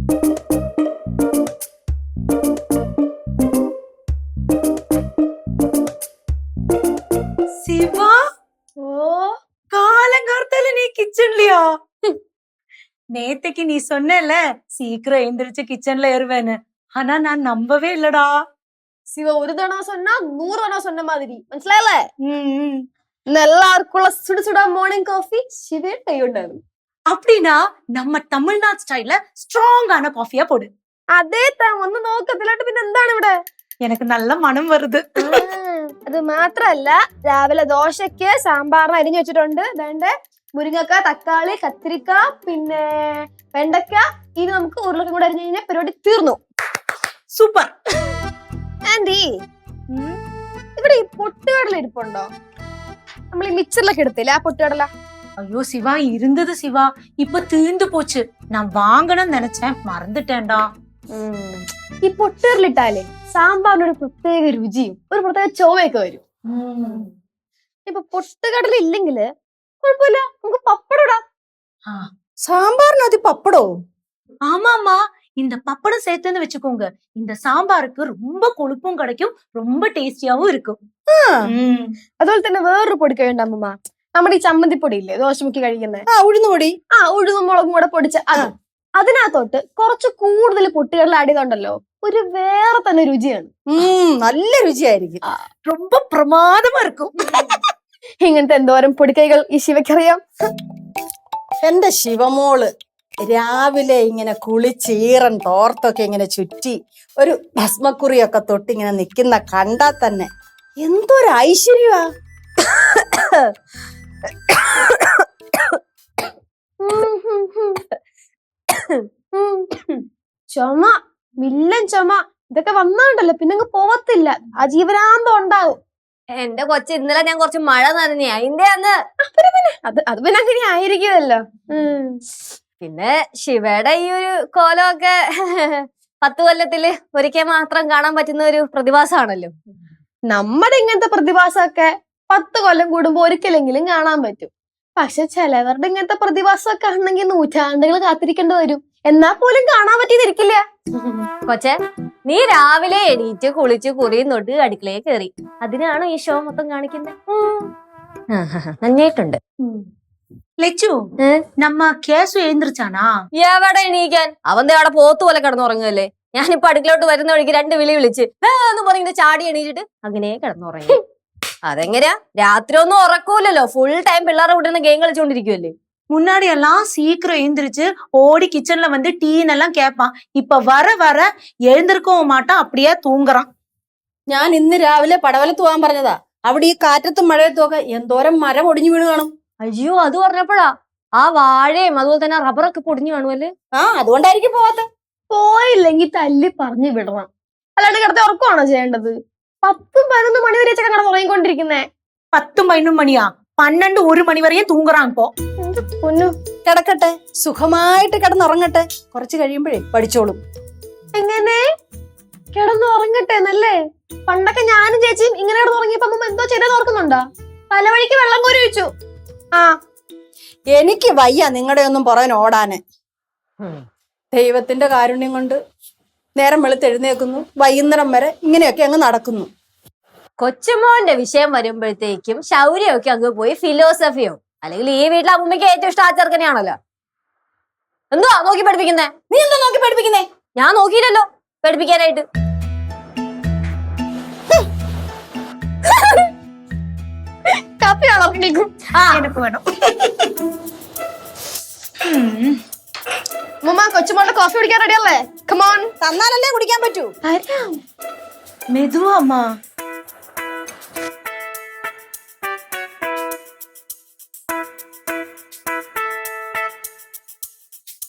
சிவா, ஓ காலங்கார்த்தால நீ கிச்சன்லயா? நேத்தைக்கு நீ சொன்னல சீக்கிரம் எந்திரிச்சு கிச்சன்ல ஏறுவேன்னு. ஆனா நான் நம்பவே இல்லடா. சிவ ஒரு தடவை சொன்னா 100 தடவை சொன்ன மாதிரி മനസ്സിലായല്ല. எல்லாருக்குள்ள சுட சுட மார்னிங் காஃபி சிவே கையுண்டாரு. அப்படின்னா நம்ம തമിഴ്നാട് സ്റ്റൈലില് സ്ട്രോങ് കോഫിയാ പോடு. അതേ താൻ ഒന്ന് നോക്കത്തില്ലാട്ട് പിന്നെ എന്താണ് ഇവിടെ? എനിക്ക് നല്ല മണം വരുത്. അത് മാത്രല്ല രാവിലെ ദോശയ്ക്ക് സാമ്പാറിന് അരിഞ്ഞു വെച്ചിട്ടുണ്ട്. വേണ്ടേ മുരിങ്ങക്ക, തക്കാളി, കത്തിരിക്ക, പിന്നെ വെണ്ടക്ക. ഇനി നമുക്ക് ഉരുളക്കം കൂടെ അരിഞ്ഞു കഴിഞ്ഞാൽ പരിപാടി തീർന്നു. സൂപ്പർ. ആന്റി, ഇവിടെ ഈ പൊട്ടുകടല ഇരിപ്പുണ്ടോ? നമ്മൾ ഈ മിക്സറിലൊക്കെ എടുത്തില്ല ആ പൊട്ടുകടല? ஐயோ சிவா, இருந்தது சிவா, இப்ப தீர்ந்து போச்சு. நான் வாங்கணும்னு நினைச்சேன், மறந்துட்டேன்டா. ഈ പൊട്ടുകടലിട്ടാലേ സാമ്പാറിനൊരു പ്രത്യേക രുചിയും ഒരു പ്രത്യേക ചൊവ്വയൊക്കെ വരും. ഇപ്പൊ പൊട്ടുകടല ഇല്ലെങ്കില് കുഴപ്പമില്ല, നമുക്ക് പപ്പടം ഇടാം. சாம்பார்னு அது பப்படோ? ஆமாமா, இந்த பப்படம் சேர்த்துன்னு வச்சுக்கோங்க, இந்த சாம்பாருக்கு ரொம்ப கொழுப்பும் கிடைக்கும், ரொம்ப டேஸ்டியாவும் இருக்கும். അതുപോലെ തന്നെ വേറൊരു പൊടി വേണ്ട അമ്മ, നമ്മുടെ ഈ ചമ്മന്തിപ്പൊടി ഇല്ലേ ദോശമുക്കി കഴിക്കുന്നത്? ഉഴുന്നുപൊടി. ഉഴുന്നുമുളകും കൂടെ പൊടിച്ച അത്. അതിനകത്തോട്ട് കുറച്ച് കൂടുതൽ പൊട്ടുകടല ആഡ് ചെയ്തോണ്ടല്ലോ ഒരു വേറെ തന്നെ രുചിയാണ്. നല്ല രുചിയായിരിക്കും, ரொம்ப പ്രമാദമാ இருக்கும். ഇങ്ങനത്തെ എന്തോരം പൊടിക്കൈകൾ ഈ ശിവയ്ക്കറിയാം. എന്റെ ശിവമോള് രാവിലെ ഇങ്ങനെ കുളിച്ചീറൻ തോർത്തൊക്കെ ഇങ്ങനെ ചുറ്റി ഒരു ഭസ്മക്കുറിയൊക്കെ തൊട്ട് ഇങ്ങനെ നിക്കുന്ന കണ്ടാ തന്നെ എന്തൊരു ഐശ്വര്യമാ. ചുമ, വില്ലൻ ചുമ, ഇതൊക്കെ വന്നാണ്ടല്ലോ പിന്നെ പോവത്തില്ല, ആ ജീവനാന്തം ഉണ്ടാവും. എന്റെ കൊച്ചു ഇന്നലെ ഞാൻ കുറച്ച് മഴ നനഞ്ഞ അതിന്റെ അന്ന് അത് പിന്നെ അങ്ങനെ ആയിരിക്കുമല്ലോ. പിന്നെ ശിവയുടെ ഈ ഒരു കോലമൊക്കെ 10 കൊല്ലത്തില് ഒരിക്കൽ മാത്രം കാണാൻ പറ്റുന്ന ഒരു പ്രതിഭാസമാണല്ലോ. നമ്മുടെ ഇങ്ങനത്തെ പ്രതിഭാസമൊക്കെ 10 കൊല്ലം കൂടുമ്പോ ഒരിക്കലെങ്കിലും കാണാൻ പറ്റും. പക്ഷെ ചിലവരുടെ ഇങ്ങനത്തെ പ്രതിഭാസമൊക്കെ ആണെങ്കിൽ നൂറ്റാണ്ടുകൾ കാത്തിരിക്കേണ്ടി വരും, എന്നാ പോലും കാണാൻ പറ്റിയിരിക്കില്ല. കൊച്ചെ, നീ രാവിലെ എണീറ്റ് കുളിച്ച് കുറിയും തൊട്ട് അടുക്കളയെ കയറി, അതിനാണ് ഈ ഷോ മൊത്തം കാണിക്കുന്നത്. നന്നായിട്ടുണ്ട്. ലച്ചു, നമ്മ കേസു എഴുந்திരിച്ചാനാ? എവിടെ എണീക്കാൻ, അവന്റെ അവിടെ പോത്തു പോലെ കിടന്നുറങ്ങുമല്ലേ. ഞാനിപ്പോ അടുക്കളോട്ട് വരുന്ന വഴിക്ക് 2 വിളി വിളിച്ച് എന്ന് പറഞ്ഞിട്ട് ചാടി എണീച്ചിട്ട് അങ്ങനെ കിടന്നുറങ്ങി. അതെങ്ങനെയാ, രാത്രി ഒന്നും ഉറക്കൂലല്ലോ, ഫുൾ ടൈം പിള്ളേരെ കൂട്ടുന്ന ഗെയിം കളിച്ചോണ്ടിരിക്കുവല്ലേ. முன்னாடி எல்லாம் சீக்கிரம் எழுந்திருச்சு ஓடி கிச்சன்ல வந்து டீன்னு எல்லாம் கேட்பான். இப்ப வர வர எழுந்திருக்கவும் மாட்டான், அப்படியே தூங்குறான். ഞാൻ ഇന്ന് രാവിലെ പടവലത്ത് പോകാൻ പറഞ്ഞതാ. അവിടെ ഈ കാറ്റത്തും മഴയത്തും ഒക്കെ എന്തോരം മരം ഒടിഞ്ഞു വീണ് കാണും. അയ്യോ, അത് പറഞ്ഞപ്പോഴാ ആ വാഴയും അതുപോലെ തന്നെ റബ്ബറൊക്കെ പൊടിഞ്ഞു കാണുമല്ലേ. അതുകൊണ്ടായിരിക്കും പോവാത്ത. പോയില്ലെങ്കിൽ തല്ലി പറഞ്ഞു വിടണം, അല്ലാണ്ട് കിടത്തി ഉറക്കമാണോ ചെയ്യേണ്ടത്? 10-11 മണി വരെ കിടന്ന് ഉറങ്ങിക്കൊണ്ടിരിക്കുന്നേ. 10-11 മണിയാ? 12-1 മണി വരെയും തൂങ്ങറാൻ. ഇപ്പോ കിടക്കട്ടെ, സുഖമായിട്ട് കിടന്നുറങ്ങട്ടെ, കുറച്ച് കഴിയുമ്പോഴേ പഠിച്ചോളും. എങ്ങനെ കിടന്നുറങ്ങട്ടെ എന്നല്ലേ? പണ്ടൊക്കെ ഞാനും ചേച്ചിയും ഇങ്ങനെ കിടന്നുറങ്ങിയപ്പോ അമ്മ എന്തോ ചെയ്തെന്ന് ഓർക്കുന്നുണ്ടോ? തലവഴിക്ക് വെള്ളം കോരി വെച്ചു. എനിക്ക് വയ്യ നിങ്ങളുടെ ഒന്നും പുറകെ ഓടാന്. ദൈവത്തിന്റെ കാരുണ്യം കൊണ്ട് നേരം വെളുത്ത് എഴുന്നേക്കുന്നു, വൈകുന്നേരം വരെ ഇങ്ങനെയൊക്കെ അങ്ങ് നടക്കുന്നു. കൊച്ചുമോന്റെ വിഷയം വരുമ്പോഴത്തേക്കും ശൗര്യമൊക്കെ അങ്ങ് പോയി ഫിലോസഫിയോ, അല്ലെങ്കിൽ ഈ വീട്ടിലെ അമ്മയ്ക്ക് ഏറ്റവും ഇഷ്ടം ആ ചെറുക്കനെയാണല്ലോ. എന്തുവാ നോക്കി പഠിപ്പിക്കുന്നേ? നീ എന്താ നോക്കി പഠിപ്പിക്കുന്നേ? ഞാൻ നോക്കിയില്ലല്ലോ പഠിപ്പിക്കാനായിട്ട്. കാപ്പിയാണോ? എനിക്ക് വേണം. കൊച്ചുമോളുടെ കോഫി കുടിക്കാൻ റെഡിയല്ലേ? കമോൺ. തന്നാലല്ലേ കുടിക്കാൻ പറ്റൂ. മെതുവാ അമ്മ.